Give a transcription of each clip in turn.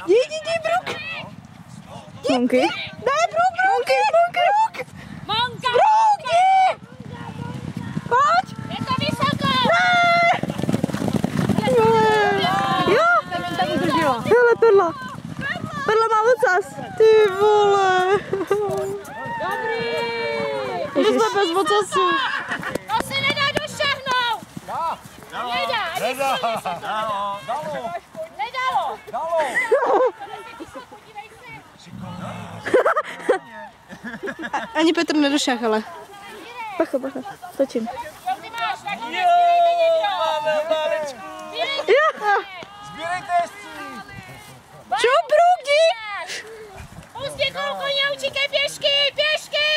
Jdi, Bruk! Monky? Ne, Bruk! Monky! Monka! Brouky! Pojď! Je to vysoko! Jo! Hele, Perla! Perla má ocas! Ty vole! Dobrý! Už jsme bez ocasu. To se nedá došahnout! Nedá! Nedalo! Ani Petr nedošah, ale. Bacha, točím. Ty máš, tak nesbírejte někdo! Máme maličku! Sbírejte jezdci! Čau, Bruk, jdi! Pustě kluku, neučíkej pěšky! Pěšky!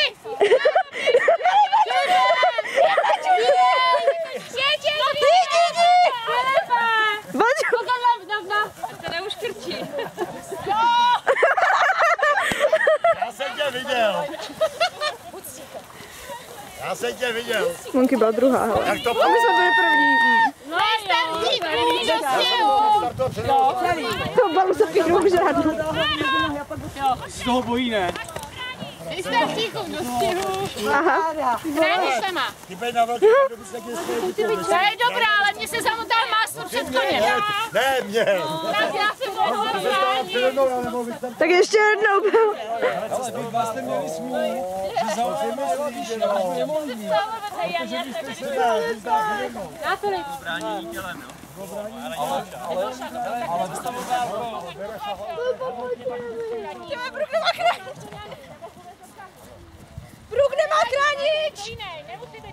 Já jsem tě viděl. Monky byla druhá, hele. Jak to A my jsme byli první. No první do stěhu! To balu se píknou žádnou. Z toho bojí, ne? Vy jste v tichu do stěhu. Aha. Chráníš sama. Ty bej na velký autobus, jak je To je dobrá, ale mně se zamotá máslo před koněm. Ne, mě. Tak já se budu chránit. Tak ještě jednou byl. Vy jste měli smích, že za myslíš, že nemohli. Natolik. Ale vystavové jako... Bruk nemá chránič! Nemusí být.